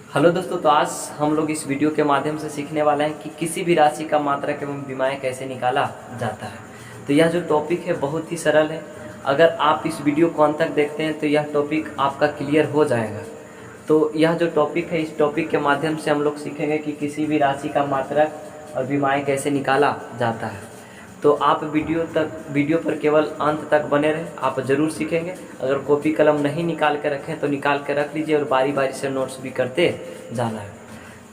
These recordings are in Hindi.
हेलो दोस्तों, तो आज हम लोग इस वीडियो के माध्यम से सीखने वाले हैं कि किसी भी राशि का मात्रक एवं विमाएँ कैसे निकाला जाता है। तो यह जो टॉपिक है बहुत ही सरल है। अगर आप इस वीडियो को अंत तक देखते हैं तो यह टॉपिक आपका क्लियर हो जाएगा। तो यह जो टॉपिक है, इस टॉपिक के माध्यम से हम लोग सीखेंगे कि किसी भी राशि का मात्रक और विमाएँ कैसे निकाला जाता है। तो आप वीडियो पर केवल अंत तक बने रहें, आप ज़रूर सीखेंगे। अगर कॉपी कलम नहीं निकाल के रखें तो निकाल के रख लीजिए और बारी बारी से नोट्स भी करते जाना है।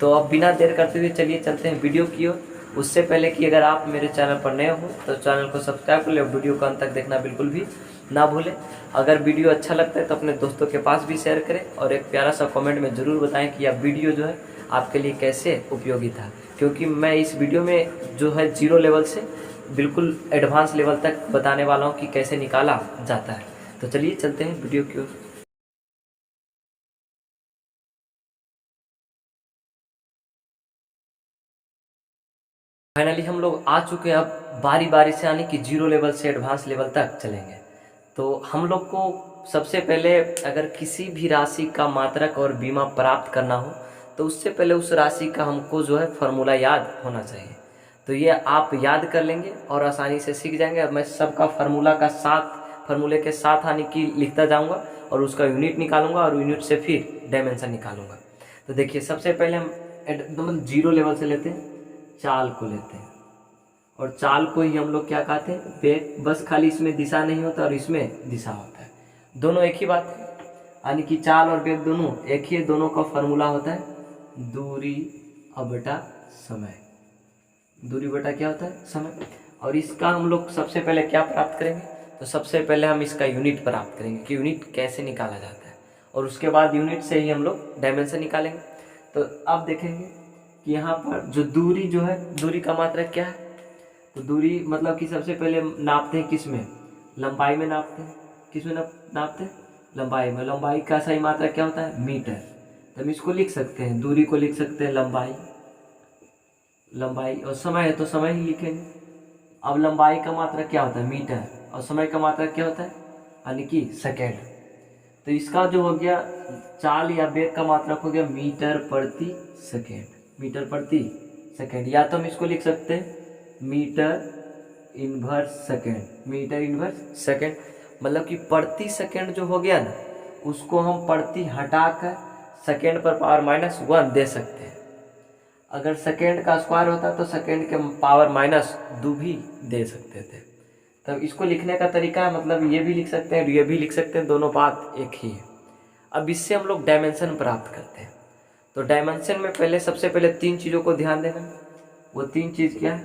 तो अब बिना देर करते हुए चलिए चलते हैं वीडियो की ओर। उससे पहले कि अगर आप मेरे चैनल पर नए हो तो चैनल को सब्सक्राइब कर लें, वीडियो को अंत तक देखना बिल्कुल भी ना भूलें। अगर वीडियो अच्छा लगता है तो अपने दोस्तों के पास भी शेयर करें और एक प्यारा सा कमेंट में ज़रूर बताएं कि यह वीडियो जो है आपके लिए कैसे उपयोगी था, क्योंकि मैं इस वीडियो में जो है जीरो लेवल से बिल्कुल एडवांस लेवल तक बताने वाला हूँ कि कैसे निकाला जाता है। तो चलिए चलते हैं वीडियो की ओर। फाइनली हम लोग आ चुके हैं, अब बारी बारी से यानी कि जीरो लेवल से एडवांस लेवल तक चलेंगे। तो हम लोग को सबसे पहले अगर किसी भी राशि का मात्रक और बीमा प्राप्त करना हो तो उससे पहले उस राशि का हमको जो है फार्मूला याद होना चाहिए। तो ये आप याद कर लेंगे और आसानी से सीख जाएंगे। अब मैं सबका फार्मूले के साथ यानी कि लिखता जाऊंगा और उसका यूनिट निकालूंगा और यूनिट से फिर डायमेंशन निकालूंगा। तो देखिए, सबसे पहले हम एकदम जीरो लेवल से लेते हैं, चाल को लेते हैं। और चाल को ही हम लोग क्या कहते हैं, वेग। बस खाली इसमें दिशा नहीं होता और इसमें दिशा होता है, दोनों एक ही बात है। यानी कि चाल और वेग दोनों एक ही है। दोनों का फार्मूला होता है दूरी बटा समय। दूरी बटा क्या होता है, समय। और इसका हम लोग सबसे पहले क्या प्राप्त करेंगे, तो सबसे पहले हम इसका यूनिट प्राप्त करेंगे कि यूनिट कैसे निकाला जाता है, और उसके बाद यूनिट से ही हम लोग डायमेंशन निकालेंगे। तो अब देखेंगे कि यहाँ पर जो दूरी जो है, दूरी का मात्रक क्या है। तो दूरी मतलब कि सबसे पहले नापते हैं किस में, लंबाई में नापते हैं। किस में नापते हैं, लंबाई में। लंबाई का सही मात्रा क्या होता है, मीटर। तो हम इसको लिख सकते हैं, दूरी को लिख सकते हैं लंबाई, और समय है तो समय ही लिखेंगे। अब लंबाई का मात्रा क्या होता है, मीटर, और समय का मात्रा क्या होता है, यानी कि सेकेंड। तो इसका जो हो गया चाल या वेग का मात्रक हो गया मीटर प्रति सेकेंड। मीटर प्रति सेकेंड, या तो हम इसको लिख सकते हैं metre inverse second. Metre inverse second मतलब कि प्रति सेकेंड जो हो गया ना, उसको हम प्रति हटाकर सेकेंड पर पावर -1 दे सकते हैं। अगर सेकेंड का स्क्वायर होता तो सेकेंड के पावर -2 भी दे सकते थे। तब इसको लिखने का तरीका है, मतलब ये भी लिख सकते हैं, ये भी लिख सकते हैं, दोनों बात एक ही है। अब इससे हम लोग डायमेंशन प्राप्त करते हैं। तो डायमेंशन में पहले सबसे पहले 3 चीज़ों को ध्यान देना। वो 3 चीज़ क्या है,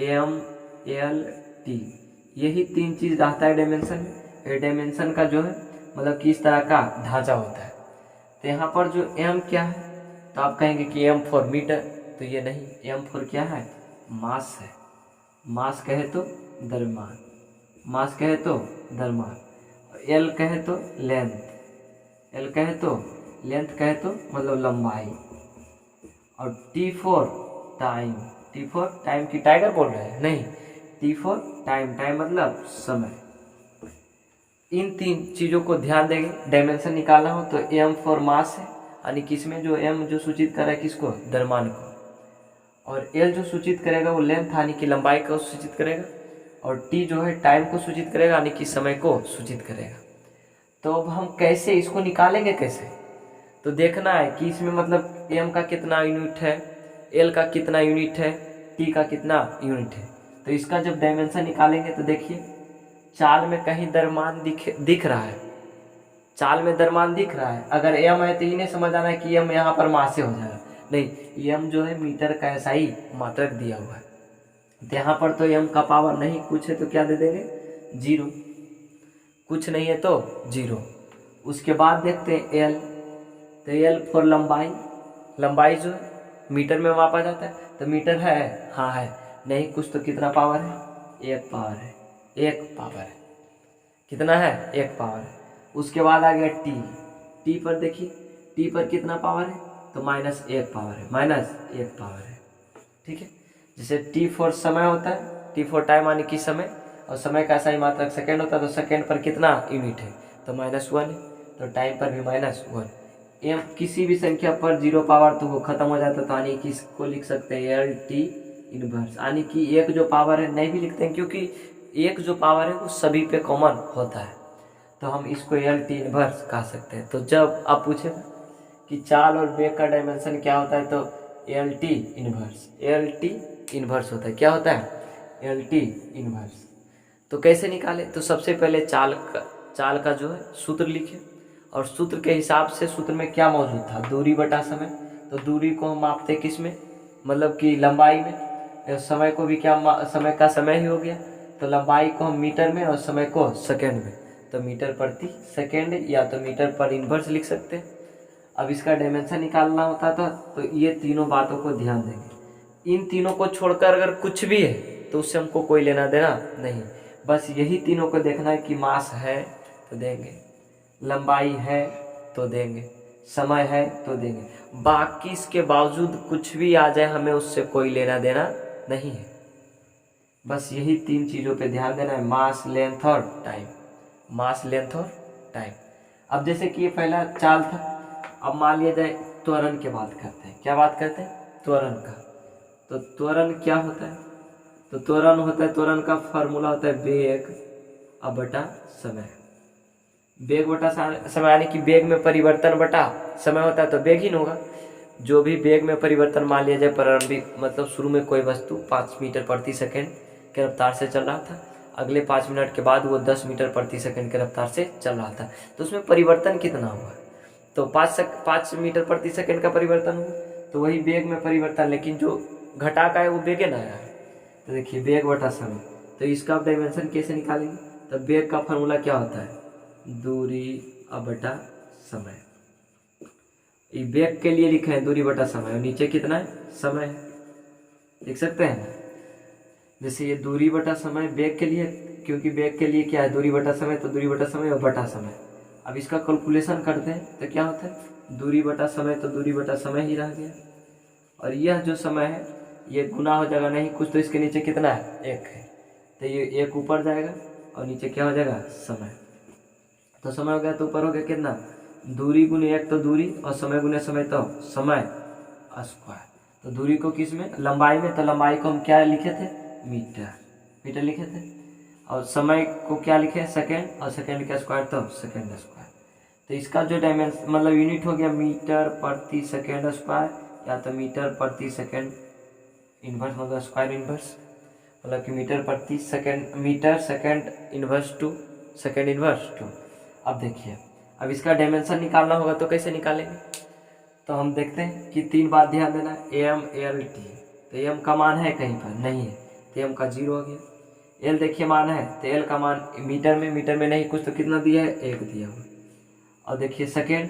एम एल टी, यही 3 चीज़ रहता है डायमेंशन में। ये डायमेंशन का जो है मतलब कि इस तरह का ढांचा होता है। तो यहाँ पर जो एम क्या है, तो आप कहेंगे कि एम फॉर मीटर, तो ये नहीं। एम फॉर क्या है, मास है। मास कहे तो द्रव्यमान, मास कहे तो द्रव्यमान। एल कहे तो लेंथ, एल कहे तो लेंथ, कहे तो मतलब लंबाई। और T for time, T for time की टाइगर बोल रहे हैं, नहीं, टी फॉर टाइम, टाइम मतलब समय। इन 3 चीज़ों को ध्यान देंगे। डायमेंशन निकालना हो तो एम फॉर मास है, यानी किसमें जो एम जो सूचित कर रहा है किसको, द्रव्यमान को, और एल जो सूचित करेगा वो लेंथ यानी कि लंबाई को सूचित करेगा, और टी जो है टाइम को सूचित करेगा यानी कि समय को सूचित करेगा। तो अब हम कैसे इसको निकालेंगे, कैसे, तो देखना है कि इसमें मतलब एम का कितना यूनिट है, एल का कितना यूनिट है, टी का कितना यूनिट है। तो इसका जब डायमेंशन निकालेंगे तो देखिए, चाल में कहीं द्रव्यमान दिख रहा है, चाल में द्रव्यमान दिख रहा है। अगर एम है तो इन्हें समझ आना है कि एम यहाँ पर मास से हो जाएगा, नहीं, एम जो है मीटर का ऐसा ही मात्रक दिया हुआ है। तो यहाँ पर तो एम का पावर नहीं कुछ है तो क्या दे देंगे, 0। कुछ नहीं है तो 0। उसके बाद देखते हैं एल, तो एल फॉर लंबाई, लंबाई जो है मीटर में मापा जाता है। तो मीटर है, हाँ है, नहीं कुछ तो कितना पावर है, 1 पावर है, 1 पावर है, कितना है, 1 पावर है। उसके बाद आ गया टी, टी पर देखिए, टी पर कितना पावर है, तो -1 पावर है, -1 पावर है, ठीक है। जैसे टी फॉर समय होता है, टी फॉर टाइम यानी कि समय, और समय का सही मात्रक सेकेंड होता है, तो सेकेंड पर कितना यूनिट है, तो -1 है, तो टाइम पर भी -1। एम किसी भी संख्या पर 0 पावर तो वो खत्म हो जाता, तो यानी कि इसको लिख सकते हैं एल टी इनवर्स, यानी कि एक जो पावर है नहीं भी लिखते हैं क्योंकि एक जो पावर है वो सभी पे कॉमन होता है, तो हम इसको एल टी इनवर्स कह सकते हैं। तो जब आप पूछे कि चाल और वेग का डायमेंशन क्या होता है, तो एल टी इनवर्स होता है। क्या होता है? L T inverse. तो कैसे निकाले? तो सबसे पहले चाल का जो है सूत्र लिखे, और सूत्र के हिसाब से सूत्र में क्या मौजूद था? दूरी बटा समय। तो दूरी को हम मापते किस में? मतलब कि लंबाई में। समय को भी समय का समय ही हो गया, तो लंबाई को हम मीटर में और समय को सेकेंड में, तो मीटर प्रति सेकेंड या तो मीटर पर इनवर्स लिख सकते हैं। अब इसका डायमेंशन निकालना होता था, तो ये तीनों बातों को ध्यान देंगे। इन तीनों को छोड़कर अगर कुछ भी है तो उससे हमको कोई लेना देना नहीं, बस यही तीनों को देखना है कि मास है तो देंगे, लंबाई है तो देंगे, समय है तो देंगे। बाकी इसके बावजूद कुछ भी आ जाए हमें उससे कोई लेना देना नहीं है, बस यही 3 चीज़ों पे ध्यान देना है, मास, लेंथ और टाइम। मास, लेंथ और टाइम। अब जैसे कि ये पहला चाल था, अब मान लिया जाए त्वरण की बात करते हैं। क्या बात करते हैं? त्वरण का। तो त्वरण क्या होता है? तो त्वरण होता है, त्वरण का फार्मूला होता है वेग बटा समय। वेग बटा समय, यानी कि वेग में परिवर्तन बटा समय होता है, तो वेग ही न होगा। जो भी वेग में परिवर्तन मान लिया जाए, प्रारंभिक मतलब शुरू में कोई वस्तु 5 मीटर प्रति सेकेंड के रफ्तार से चल रहा था, अगले 5 मिनट के बाद वो 10 मीटर प्रति सेकेंड के रफ्तार से चल रहा था, तो उसमें परिवर्तन कितना हुआ? तो 5 मीटर प्रति सेकेंड का परिवर्तन हुआ, तो वही वेग में परिवर्तन, लेकिन जो घटा का है वो वेग ना आया है। तो देखिए वेग बटा समय, तो इसका डायमेंशन कैसे निकालेंगे? तो वेग का फार्मूला क्या होता है? दूरी बटा समय। ये वेग के लिए लिखे हैं दूरी बटा समय, और नीचे कितना है? समय है, देख सकते हैं। जैसे ये दूरी बटा समय वेग के लिए, क्योंकि वेग के लिए क्या है? दूरी बटा समय, तो दूरी बटा समय और बटा समय। अब इसका कैलकुलेशन करते हैं तो क्या होता है? दूरी बटा समय, तो दूरी बटा समय ही रह गया, और यह जो समय है ये गुना हो जाएगा नहीं कुछ, तो इसके नीचे कितना है? 1 है, तो ये 1 ऊपर जाएगा और नीचे क्या हो जाएगा? समय। तो समय हो गया, तो ऊपर हो गया कितना? दूरी गुने 1 तो दूरी, और समय गुने समय तो समय स्क्वायर। तो दूरी को किस में? लंबाई में, तो लंबाई को हम क्या लिखे थे? मीटर लिखे थे। और समय को क्या लिखे? सेकेंड, और सेकेंड का स्क्वायर तो सेकेंड स्क्वायर। तो इसका जो डायमेंशन मतलब यूनिट हो गया मीटर प्रति सेकेंड स्क्वायर, या तो मीटर प्रति सेकेंड इनवर्स, मतलब स्क्वायर इनवर्स, मतलब कि metre second inverse two second inverse two. अब देखिए, अब इसका डायमेंशन निकालना होगा तो कैसे निकालेंगे? तो हम देखते हैं कि 3 बात ध्यान देना है, एम एल टी। तो एम का मान है कहीं पर? नहीं है, तो एम का 0 हो गया। एल देखिए मान है, तो एल का मान मीटर में नहीं कुछ, तो कितना दिया है? 1 दिया हुआ। और देखिए सेकेंड,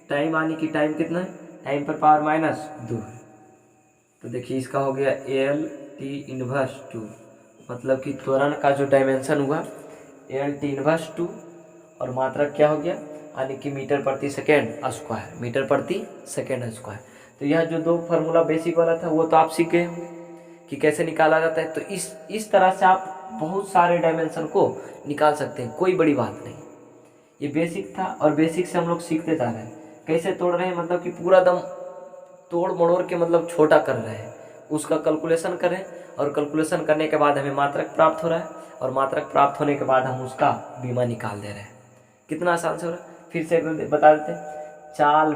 टाइम आने की टाइम कितना है? टाइम पर पावर -2 है, तो देखिए इसका हो गया एल टी इनवर्स 2, मतलब कि त्वरण का जो डायमेंशन हुआ एल टी इनवर्स 2, और मात्रा क्या हो गया? यानी कि मीटर प्रति सेकेंड स्क्वायर, मीटर प्रति सेकेंड स्क्वायर। तो यह जो 2 फार्मूला बेसिक वाला था वो तो आप सीख गए होंगे कि कैसे निकाला जाता है। तो इस तरह से आप बहुत सारे डायमेंशन को निकाल सकते हैं, कोई बड़ी बात नहीं। ये बेसिक था, और बेसिक से हम लोग सीखते जा रहे हैं। कैसे तोड़ रहे हैं? मतलब कि पूरा दम तोड़ मड़ोड़ के मतलब छोटा कर रहे हैं, उसका कैलकुलेशन कर रहे हैं, और कैलकुलेशन करने के बाद हमें मात्रक प्राप्त हो रहा है, और मात्रक प्राप्त होने के बाद हम उसका बीमा निकाल दे रहे हैं। कितना आसान से हो रहा है। फिर से एक बार बता देते हैं, चाल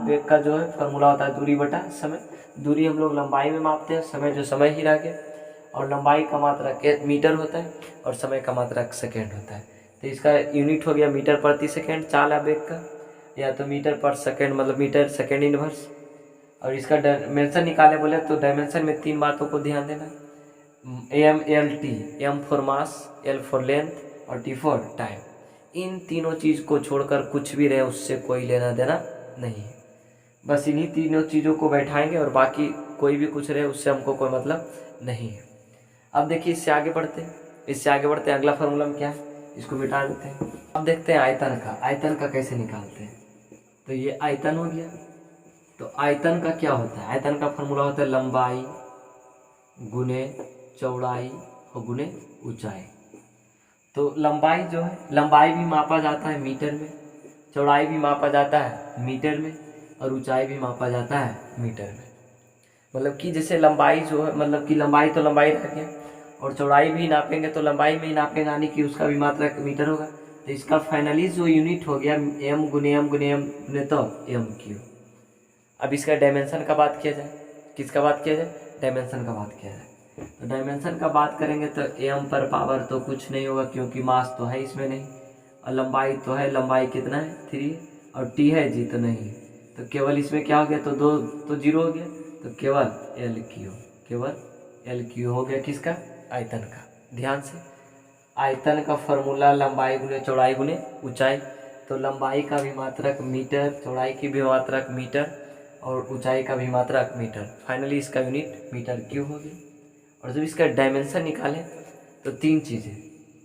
वेग का जो है फॉर्मूला होता है दूरी बटा समय। दूरी हम लोग लंबाई में मापते हैं, समय जो समय ही रह गया, और लंबाई का मात्रक मीटर होता है, और समय का मात्रक सेकेंड होता है। तो इसका यूनिट हो गया मीटर प्रति सेकेंड चाल या वेग का, या तो मीटर पर सेकेंड मतलब मीटर सेकेंड इनवर्स। और इसका डायमेंशन निकाले बोले तो डायमेंशन में 3 बातों को ध्यान देना है, M L T, M for mass, L for length, और टी फॉर टाइम। इन तीनों चीज़ को छोड़कर कुछ भी रहे उससे कोई लेना देना नहीं है, बस इन्हीं तीनों चीज़ों को बैठाएंगे, और बाकी कोई भी कुछ रहे उससे हमको कोई मतलब नहीं है। अब देखिए इससे आगे बढ़ते हैं, अगला फार्मूला में क्या है इसको मिटा देते हैं। अब देखते हैं आयतन का कैसे निकालते हैं। तो ये आयतन हो गया। तो आयतन का क्या होता है? आयतन का फार्मूला होता है लंबाई गुने चौड़ाई और गुने ऊंचाई। तो लंबाई जो है, लंबाई भी मापा जाता है मीटर में, चौड़ाई भी मापा जाता है मीटर में और ऊंचाई भी मापा जाता है मीटर में। मतलब कि जैसे लंबाई जो है, मतलब कि लंबाई तो लंबाई रह गया और चौड़ाई भी नापेंगे तो लंबाई में ही नापेंगे, यानी कि उसका भी मात्रक मीटर होगा। तो इसका फाइनली जो यूनिट हो गया एम गुने एम गुने एम गुने तो एम क्यू। अब इसका डायमेंशन का बात किया जाए, किसका बात किया जाए, डायमेंशन का बात किया जाए। तो डायमेंशन का बात करेंगे तो एम पर पावर तो कुछ नहीं होगा क्योंकि मास तो है इसमें नहीं, और लंबाई तो है, लंबाई कितना है 3, और टी है जी तो नहीं, तो केवल इसमें क्या हो गया, तो 2 तो 0 हो गया, तो केवल एल क्यू, केवल एल क्यू हो गया किसका, आयतन का। ध्यान से, आयतन का फॉर्मूला लंबाई गुने चौड़ाई गुने ऊंचाई। तो लंबाई का भी मात्रक मीटर, चौड़ाई की भी मात्रक मीटर और ऊंचाई का भी मात्रक मीटर। फाइनली इसका यूनिट मीटर क्यूब हो गया। और जब इसका डायमेंशन निकालें तो 3 चीज़ें,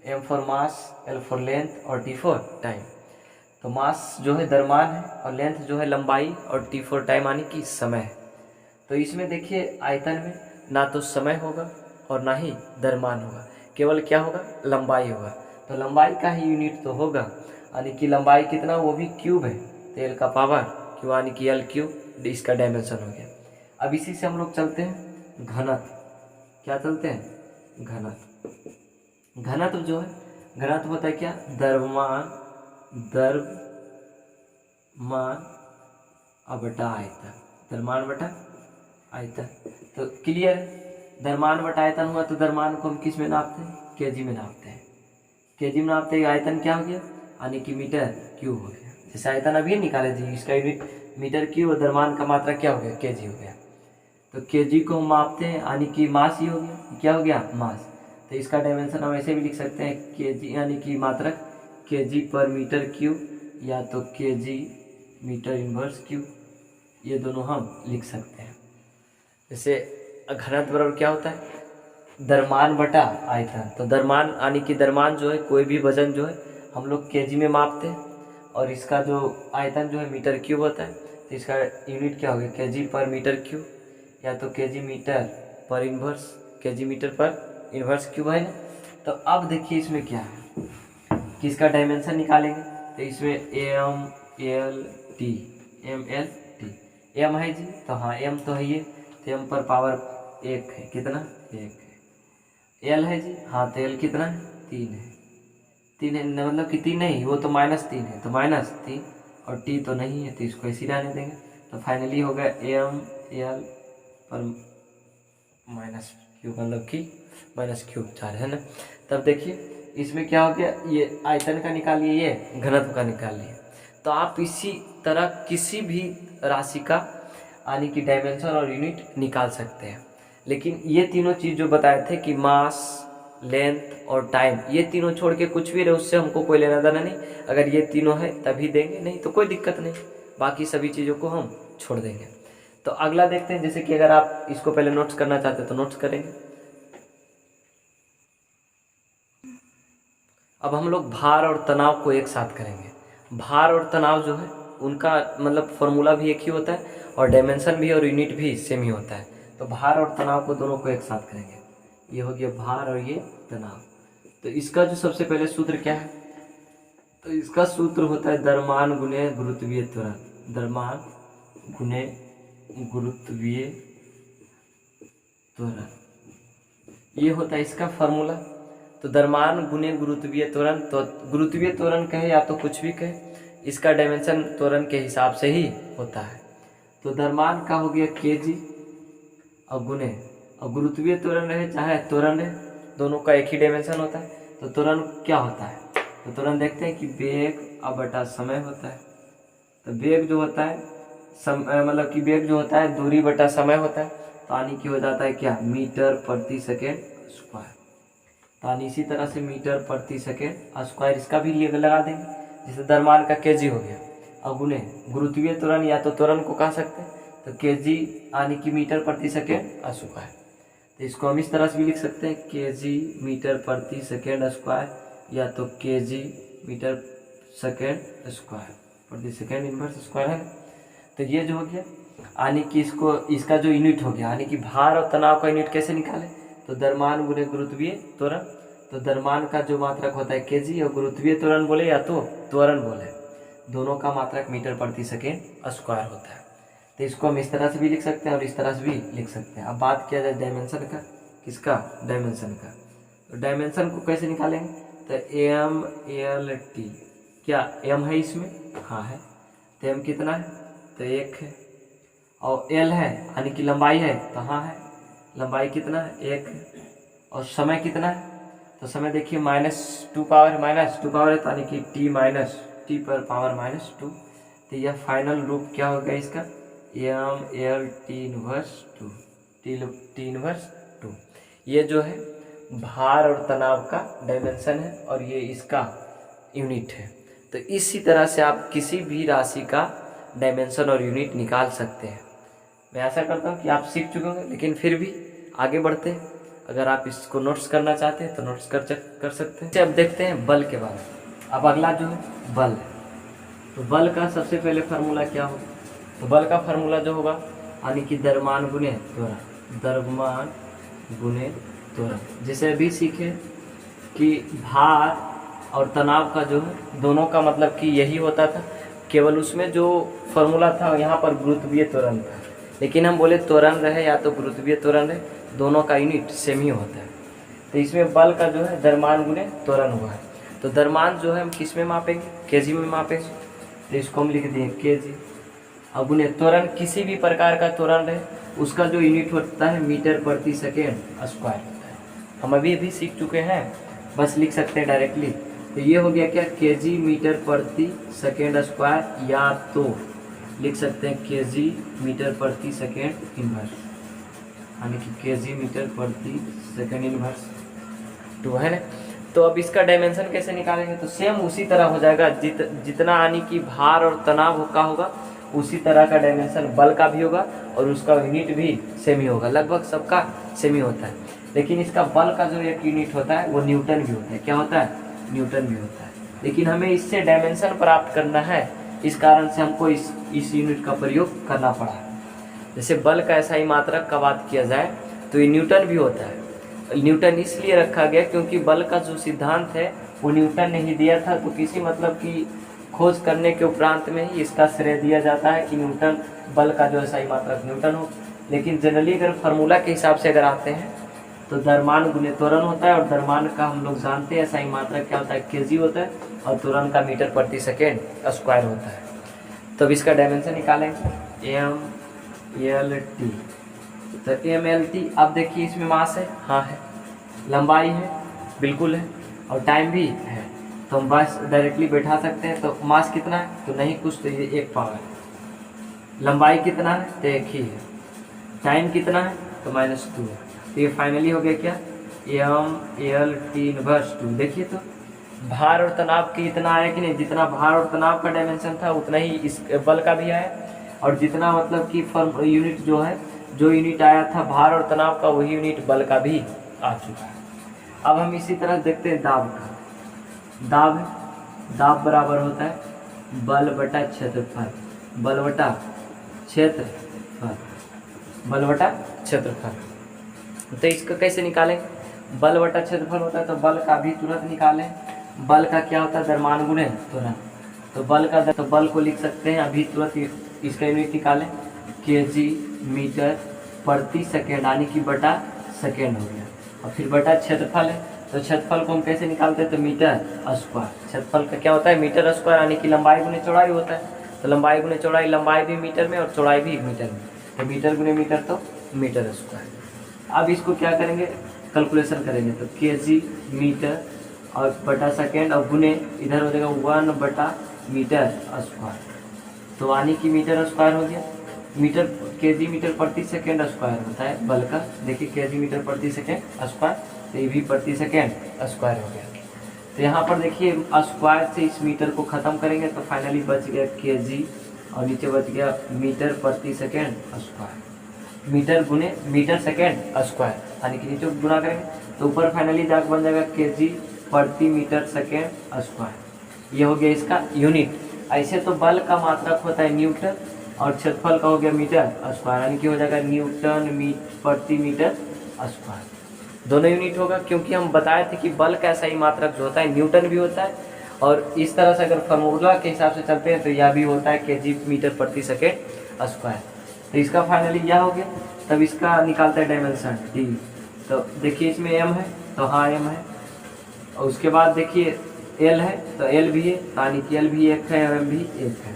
M for mass, L for length और टी फॉर टाइम। तो मास जो है द्रव्यमान है और लेंथ जो है लंबाई और टी फॉर टाइम यानी कि समय है। तो इसमें देखिए आयतन में ना तो समय होगा और ना ही द्रव्यमान होगा, केवल क्या होगा, लंबाई होगा। तो लंबाई का ही यूनिट तो होगा, यानी कि लंबाई कितना, वो भी क्यूब है, तो एल का पावर क्यू यानी कि एल क्यूब, इसका डायमेंशन हो गया। अब इसी से हम लोग चलते हैं घनत्व। क्या चलते हैं, घनत्व। घनत्व जो है, घनत्व होता है क्या, द्रव्यमान, द्रव्यमान बटा आयतन, द्रव्यमान बटा आयतन। तो क्लियर है, द्रव्यमान बटा आयतन हुआ तो द्रव्यमान को हम किस में नापते हैं, केजी में नापते हैं। केजी में नापते हैं, आयतन क्या हो गया, यानी कि मीटर क्यूब हो गया। जैसे आयतन अभी निकाले जी, इसका यूनिट मीटर क्यूब और द्रव्यमान का मात्रा क्या हो गया, केजी हो गया। तो केजी को हम मापते हैं यानी कि मास ही हो गया, क्या हो गया, मास। तो इसका डायमेंशन हम ऐसे भी लिख सकते हैं, केजी यानी कि मात्रक केजी पर मीटर क्यूब, या तो केजी मीटर इनवर्स क्यूब, ये दोनों हम लिख सकते हैं। जैसे घनत्व बराबर क्या होता है, द्रव्यमान बटा आयतन। तो द्रव्यमान यानी कि द्रव्यमान जो है, कोई भी वजन जो है हम लोग केजी में मापते हैं, और इसका जो आयतन जो है मीटर क्यूब होता है। तो इसका यूनिट क्या हो गया, केजी पर मीटर क्यूब, या तो केजी मीटर पर इन्वर्स, केजी मीटर पर इन्वर्स क्यूब है ना। तो अब देखिए इसमें क्या है कि इसका डायमेंशन निकालेंगे तो इसमें M L T, M L T, M है जी, तो हाँ एम तो है ये, तो एम पर पावर 1 है, कितना, 1 है। एल है जी, हाँ तो एल कितना है, 3 है, 3 है, मतलब कि 3 नहीं, वो तो -3 है, तो -3, और टी तो नहीं है, तो इसको ऐसे रहने देंगे। तो फाइनली हो गया एम एल पर माइनस क्यूब, मतलब कि -3 है ना। तब देखिए इसमें क्या हो गया, ये आयतन का निकाल लिए, ये घनत्व का निकाल लिए। तो आप इसी तरह किसी भी राशि का यानी कि डायमेंशन और यूनिट निकाल सकते हैं। लेकिन ये तीनों चीज़ जो बताए थे कि मास, लेंथ और टाइम, ये तीनों छोड़ के कुछ भी रहे उससे हमको कोई लेना देना नहीं। अगर ये तीनों है तभी देंगे, नहीं तो कोई दिक्कत नहीं, बाकी सभी चीज़ों को हम छोड़ देंगे। तो अगला देखते हैं, जैसे कि अगर आप इसको पहले नोट्स करना चाहते हैं तो नोट्स करेंगे। अब हम लोग भार और तनाव को एक साथ करेंगे। भार और तनाव जो है उनका मतलब फॉर्मूला भी एक ही होता है और डायमेंशन भी और यूनिट भी सेम ही होता है। तो भार और तनाव को दोनों को एक साथ करेंगे। ये हो गया भार और ये तनाव। तो इसका जो सबसे पहले सूत्र क्या है, तो इसका सूत्र होता है द्रव्यमान गुने गुरुत्वीय त्वरण। द्रव्यमान गुने गुरुत्वीय त्वरण, ये होता है इसका फॉर्मूला। तो द्रव्यमान गुने गुरुत्वीय त्वरण, तो गुरुत्वीय त्वरण कहे या तो कुछ भी कहे, इसका डायमेंशन त्वरण के हिसाब से ही होता है। तो द्रव्यमान का हो गया केजी और गुने, और गुरुत्वीय त्वरण रहे चाहे त्वरण रहे, दोनों का एक ही डायमेंशन होता है। तो त्वरण क्या होता है, तो त्वरण देखते हैं कि वेग बटा समय होता है। तो वेग जो होता है मतलब कि वेग जो होता है दूरी बटा समय होता है। तो यानी कि हो जाता है क्या, मीटर प्रति सेकेंड स्क्वायर। तो यानी इसी तरह से मीटर प्रति सेकेंड स्क्वायर, इसका भी लगा देंगे। जैसे द्रव्यमान का केजी हो गया, और गुने गुरुत्वीय त्वरण या तो त्वरण को कह सकते हैं, तो केजी यानी कि मीटर प्रति सेकेंड स्क्वायर। तो इसको हम इस तरह से भी लिख सकते हैं, केजी मीटर प्रति सेकेंड स्क्वायर, या तो केजी मीटर सेकेंड स्क्वायर प्रति सेकेंड इनवर्स स्क्वायर है। तो ये जो हो गया, यानी कि इसका जो यूनिट हो गया, यानी कि भार और तनाव का यूनिट कैसे निकाले, तो द्रव्यमान गुने गुरुत्वीय त्वरण। तो द्रव्यमान का जो मात्रक होता है केजी, और गुरुत्वीय त्वरण बोले या तो त्वरण बोले, दोनों का मात्रक मीटर प्रति सेकेंड स्क्वायर होता है। तो इसको हम इस तरह से भी लिख सकते हैं और इस तरह से भी लिख सकते हैं। अब बात किया जाए डायमेंशन का, किसका, डायमेंशन का। तो डायमेंशन को कैसे निकालेंगे, तो एम एल टी, क्या एम है इसमें, हाँ है, तो एम कितना है, तो 1 है, और एल है यानी कि लंबाई है, तो हाँ है, लंबाई कितना है, 1 है, और समय कितना है, तो समय देखिए -2 पावर है, -2 पावर है, तो यानी कि टी पर पावर -2। तो यह फाइनल रूप क्या होगा इसका, M L T inverse 2, T inverse 2। ये जो है भार और तनाव का डायमेंशन है और ये इसका यूनिट है। तो इसी तरह से आप किसी भी राशि का डायमेंशन और यूनिट निकाल सकते हैं। मैं आशा करता हूँ कि आप सीख चुके होंगे, लेकिन फिर भी आगे बढ़ते हैं। अगर आप इसको नोट्स करना चाहते हैं तो नोट्स कर सकते हैं। अब देखते हैं बल के बारे में। अब अगला जो है बल है। तो बल का सबसे पहले फार्मूला क्या होगा, तो बल का फार्मूला जो होगा यानी कि द्रव्यमान गुणे त्वरण, द्रव्यमान गुणे त्वरण। जैसे अभी सीखे कि भार और तनाव का जो है दोनों का मतलब कि यही होता था, केवल उसमें जो फार्मूला था यहाँ पर गुरुत्वीय त्वरण था, लेकिन हम बोले त्वरण रहे या तो गुरुत्वीय त्वरण रहे, दोनों का यूनिट सेम ही होता है। तो इसमें बल का जो है द्रव्यमान गुणे त्वरण हुआ है। तो द्रव्यमान जो है हम किस में मापेंगे, केजी में मापेंगे, तो इसको हम लिख दिए केजी। अब गुणे त्वरण, किसी भी प्रकार का त्वरण रहे उसका जो यूनिट होता है मीटर प्रति सेकेंड स्क्वायर होता है। हम अभी सीख चुके हैं, बस लिख सकते हैं डायरेक्टली। तो ये हो गया क्या, केजी मीटर प्रति सेकेंड स्क्वायर, या तो लिख सकते हैं केजी मीटर प्रति सेकेंड इनवर्स, यानी कि केजी मीटर प्रति सेकेंड इनवर्स 2 है ना। तो अब इसका डायमेंशन कैसे निकालेंगे, तो सेम उसी तरह हो जाएगा, जितना यानी कि भार और तनाव का होगा उसी तरह का डायमेंशन बल का भी होगा और उसका यूनिट भी सेम ही होगा, लगभग सबका सेम ही होता है। लेकिन इसका बल का जो एक यूनिट होता है वो न्यूटन भी होता है। क्या होता है, न्यूटन भी होता है। लेकिन हमें इससे डायमेंशन प्राप्त करना है, इस कारण से हमको इस यूनिट का प्रयोग करना पड़ा। जैसे बल का ऐसा ही मात्रक का बात किया जाए तो ये न्यूटन भी होता है। न्यूटन इसलिए रखा गया क्योंकि बल का जो सिद्धांत है वो न्यूटन ने ही दिया था, तो किसी मतलब की खोज करने के उपरांत में ही इसका श्रेय दिया जाता है कि न्यूटन, बल का जो ऐसा ही मात्रक न्यूटन हो। लेकिन जनरली अगर फार्मूला के हिसाब से अगर आते हैं तो द्रव्यमान गुणे त्वरण होता है, और द्रव्यमान का हम लोग जानते हैं ऐसा ही मात्रक क्या होता है, केजी होता है, और त्वरण का मीटर प्रति सेकेंड स्क्वायर होता है। तो अब इसका डायमेंशन निकालेंगे, एम एल टी। तो एम एल टी, अब देखिए इसमें मास है, हाँ है, लंबाई है, बिल्कुल है, और टाइम भी है, तो हम बस डायरेक्टली बैठा सकते हैं। तो मास कितना है, तो नहीं कुछ, तो ये 1 पावर है। लंबाई कितना है, तो 1 ही है। टाइम कितना है, तो -2 है। तो ये फाइनली हो गया क्या, एम एल टी इनवर्स 2। देखिए तो भार और तनाव की इतना आया कि नहीं, जितना भार और तनाव का डायमेंशन था उतना ही इस बल का भी आया, और जितना मतलब कि यूनिट जो है, जो यूनिट आया था भार और तनाव का, वही यूनिट बल का भी आ चुका है। अब हम इसी तरह देखते हैं दाब का। दाब बराबर होता है बल बटा क्षेत्रफल, बल बटा क्षेत्रफल, बल बटा क्षेत्रफल। तो इसको कैसे निकालें, बल बटा क्षेत्रफल होता है तो बल का भी तुरंत निकालें। बल का क्या होता है, द्रव्यमान गुणे त्वरण। तो बल को लिख सकते हैं अभी तुरंत, इसका यूनिट निकालें, केजी मीटर प्रति सेकेंड, यानी कि बटा सेकेंड हो गया, और फिर बटा क्षेत्रफल है। तो क्षेत्रफल को हम कैसे निकालते हैं, तो मीटर स्क्वायर। क्षेत्रफल का क्या होता है, मीटर स्क्वायर, यानी कि लंबाई गुणे चौड़ाई होता है। तो लंबाई गुणे चौड़ाई, लंबाई भी मीटर में और चौड़ाई भी मीटर में, तो मीटर गुणे मीटर तो मीटर स्क्वायर। अब इसको क्या करेंगे, कैलकुलेशन करेंगे, तो केजी मीटर और बटा सेकेंड, और गुणे इधर हो जाएगा 1 बटा मीटर स्क्वायर, तो यानी कि मीटर स्क्वायर हो गया। मीटर, केजी मीटर प्रति सेकेंड स्क्वायर होता है बल का। देखिए केजी मीटर प्रति सेकेंड स्क्वायर, तो ये भी प्रति सेकेंड स्क्वायर हो गया। तो यहाँ पर देखिए स्क्वायर से इस मीटर को ख़त्म करेंगे तो फाइनली बच गया केजी, और नीचे बच गया मीटर प्रति सेकेंड स्क्वायर, मीटर गुने मीटर सेकेंड स्क्वायर, यानी कि नीचे गुना करेंगे तो ऊपर फाइनली जाकर बन जाएगा केजी प्रति मीटर सेकेंड स्क्वायर। ये हो गया इसका यूनिट। ऐसे तो बल का मात्रक होता है न्यूटन, और क्षेत्रफल का हो गया मीटर स्क्वायर, यानी कि हो जाएगा न्यूटन प्रति मीटर स्क्वायर। दोनों यूनिट होगा, क्योंकि हम बताए थे कि बल का ऐसा ही मात्रक जो होता है न्यूटन भी होता है, और इस तरह से अगर फार्मूला के हिसाब से चलते हैं तो यह भी होता है केजी मीटर प्रति सेकेंड स्क्वायर। तो इसका फाइनली यह हो गया। तब इसका निकालते हैं डायमेंशन डी। तो देखिए इसमें एम है तो हाँ एम है, और उसके बाद देखिए एल है तो एल भी है, यानी कि एल भी 1 है और एम भी 1 है।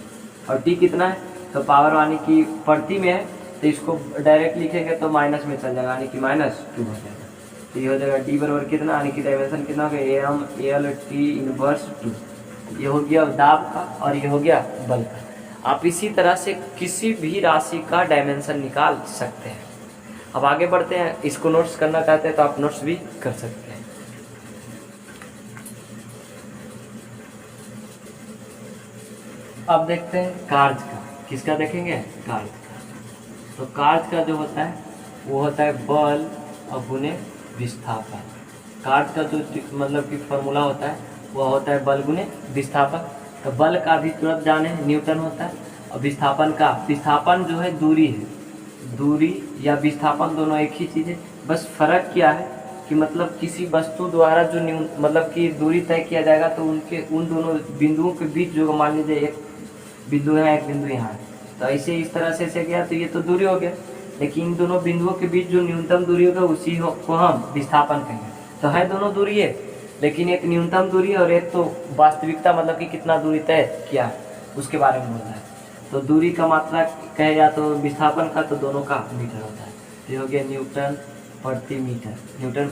और टी कितना है तो पावर यानी कि प्रति में है, तो इसको डायरेक्ट लिखेंगे तो माइनस में चल जाएगा, यानी कि -2 हो जाएगा। तो ये हो जाएगा डी बराबर कितना, यानी कि डायमेंशन कितना हो गया एम एल टी इनवर्स 2। ये हो गया दाब का और ये हो गया बल का। आप इसी तरह से किसी भी राशि का डायमेंशन निकाल सकते हैं। अब आगे बढ़ते हैं, इसको नोट्स करना चाहते हैं तो आप नोट्स भी कर सकते हैं। अब देखते हैं कार्य का, किसका देखेंगे कार्य का। तो कार्य का जो होता है वो होता है बल और गुणे विस्थापन। कार्य का जो मतलब कि फॉर्मूला होता है वह होता है बल गुणे विस्थापन। तो बल का भी तुरंत जाने न्यूटन होता है, और विस्थापन का, विस्थापन जो है दूरी है, दूरी या विस्थापन दोनों एक ही चीज़ है। बस फर्क क्या है कि मतलब किसी वस्तु द्वारा जो मतलब कि दूरी तय किया जाएगा तो उनके उन दोनों बिंदुओं के बीच जो मान लीजिए एक बिंदु है एक बिंदु यहाँ है, तो ऐसे इस तरह से गया तो ये तो दूरी हो गया, लेकिन इन दोनों बिंदुओं के बीच जो न्यूनतम दूरी होगा उसी को हम विस्थापन कहेंगे। तो है दोनों दूरी है, लेकिन एक न्यूनतम दूरी और एक तो वास्तविकता मतलब कि कितना दूरी तय किया है उसके बारे में बोलना है। तो दूरी का मात्रा कहे या तो विस्थापन का, तो दोनों का मीटर होता है। तो ये हो गया न्यूटन प्रति मीटर, न्यूटन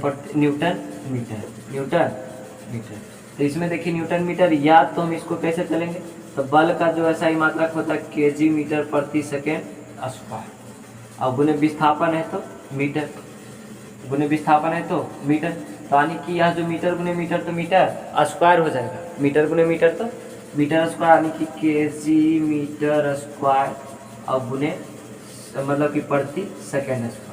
मीटर। तो इसमें देखिए न्यूटन मीटर, या तो हम इसको कैसे चलेंगे, तो बल का जो ऐसा ही मात्रक होता है केजी मीटर प्रति सेकेंड स्क्वायर, और गुणे विस्थापन है तो मीटर, गुणे विस्थापन है तो मीटर। तो यानी कि यह जो मीटर गुणे मीटर तो मीटर स्क्वायर हो जाएगा, मीटर गुणे मीटर तो मीटर स्क्वायर, यानी कि केजी मीटर स्क्वायर और गुणे मतलब कि प्रति सेकेंड स्क्वायर।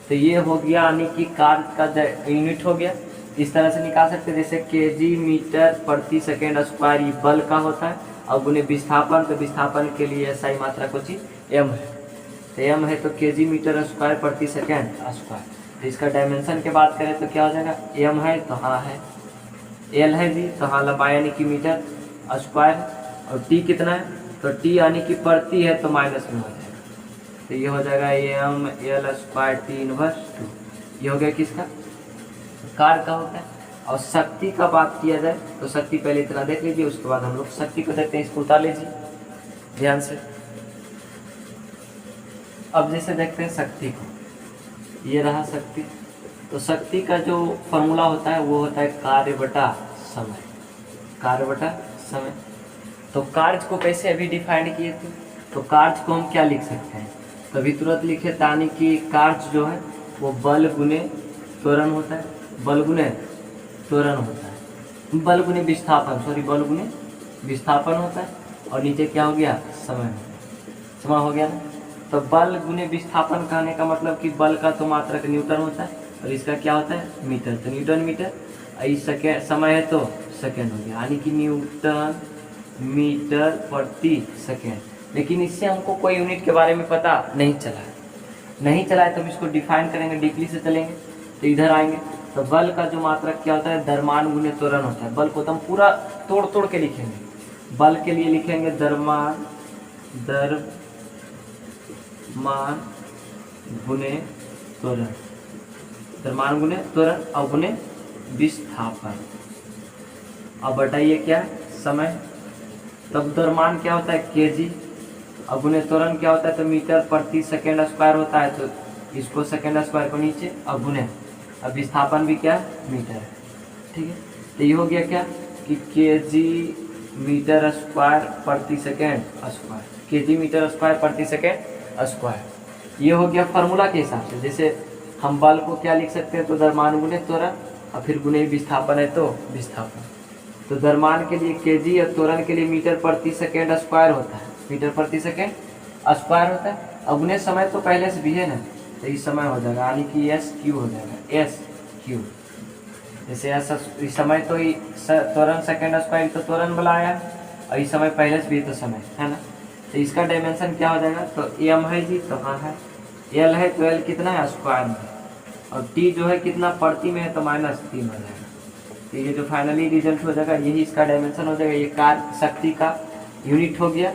तो ये हो गया यानी कि कार्य का यूनिट हो गया। इस तरह से निकाल सकते हैं जैसे केजी मीटर प्रति सेकेंड स्क्वायर ये बल का होता है, और गुणे विस्थापन, तो विस्थापन के लिए ऐसा ही मात्रा कुछ एम है, तो एम है तो केजी मीटर स्क्वायर प्रति सेकेंड स्क्वायर। तो इसका डायमेंशन की बात करें तो क्या हो जाएगा, एम है तो हाँ है, एल है जी तो हाँ लंबाई यानी कि मीटर स्क्वायर, और टी कितना है तो टी यानी कि प्रति है तो माइनस में हो जाएगा। तो ये हो जाएगा M L square T inverse 2। ये हो गया किसका, कार्य का होता है। और शक्ति का बात किया जाए तो शक्ति पहले इतना देख लीजिए, उसके बाद हम लोग शक्ति को देखते हैं। इसको उतार लीजिए ध्यान से। अब जैसे देखते हैं शक्ति को, ये रहा शक्ति। तो शक्ति का जो फॉर्मूला होता है वो होता है कार्य बटा समय, कार्य बटा समय। तो कार्य को कैसे अभी डिफाइन किए थे, तो कार्य को हम क्या लिख सकते हैं, कभी तुरंत लिखे तानी कि कार्य जो है वो बल गुने त्वरण होता है, बल गुने त्वरण होता है, बल गुने विस्थापन, सॉरी बल गुने विस्थापन होता है, और नीचे क्या हो गया समय, समय हो गया ना। तो बल गुने विस्थापन कहने का मतलब कि बल का तो मात्रक न्यूटन होता है और इसका क्या होता है मीटर, तो न्यूटन मीटर। इस सेकेंड समय है तो सेकेंड हो गया, यानी कि न्यूटन मीटर प्रति सेकेंड। लेकिन इससे हमको कोई यूनिट के बारे में पता नहीं चला है तो हम इसको डिफाइन करेंगे, डीपली से चलेंगे। तो इधर आएंगे तो बल का जो मात्रक क्या होता है द्रव्यमान गुने त्वरण होता है। बल को तो हम पूरा तोड़ के लिखेंगे। बल के लिए लिखेंगे द्रव्यमान गुने त्वरण, द्रव्यमान गुने त्वरण और गुने विस्थापन। अब बताइए क्या समय, तब द्रव्यमान क्या होता है केजी, और गुने त्वरण क्या होता है तो मीटर प्रति सेकेंड स्क्वायर होता है, तो इसको सेकेंड स्क्वायर को नीचे और गुने, अब विस्थापन भी क्या है मीटर है, ठीक है। तो ये हो गया क्या कि केजी मीटर स्क्वायर प्रति second square, KG metre square प्रति सेकेंड स्क्वायर। ये हो गया फार्मूला के हिसाब से। जैसे हम बल को क्या लिख सकते हैं तो द्रव्यमान गुने त्वरण और फिर गुने विस्थापन है तो विस्थापन। तो द्रव्यमान के लिए केजी और त्वरण के लिए मीटर प्रति सेकेंड स्क्वायर होता है, मीटर प्रति सेकेंड स्क्वायर होता है। अब उन्हें समय तो पहले से भी है ना, तो इस समय हो जाएगा यानी कि एस क्यू हो जाएगा, एस क्यू। जैसे ऐसा इस समय तो त्वरण सेकेंड स्क्वायर तो त्वरण वाला आया, और इस समय पहले से भी तो समय है ना। तो इसका डायमेंशन क्या हो जाएगा तो एम है जी तो हाँ है, एल है तो एल कितना है स्क्वायर में, और टी जो है कितना प्रति में है तो -3 हो जाएगा। ये जो फाइनली रिजल्ट हो जाएगा यही इसका डायमेंशन हो जाएगा। ये कार्य शक्ति का यूनिट हो गया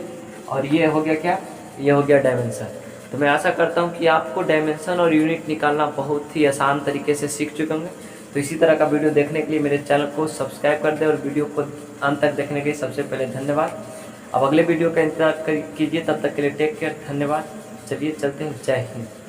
और ये हो गया क्या, ये हो गया डायमेंशन। तो मैं आशा करता हूँ कि आपको डायमेंशन और यूनिट निकालना बहुत ही आसान तरीके से सीख चुके होंगे। तो इसी तरह का वीडियो देखने के लिए मेरे चैनल को सब्सक्राइब कर दें और वीडियो को अंत तक देखने के लिए सबसे पहले धन्यवाद। अब अगले वीडियो का इंतजार कीजिए, तब तक के लिए टेक केयर, धन्यवाद। चलिए चलते हैं, जय हिंद।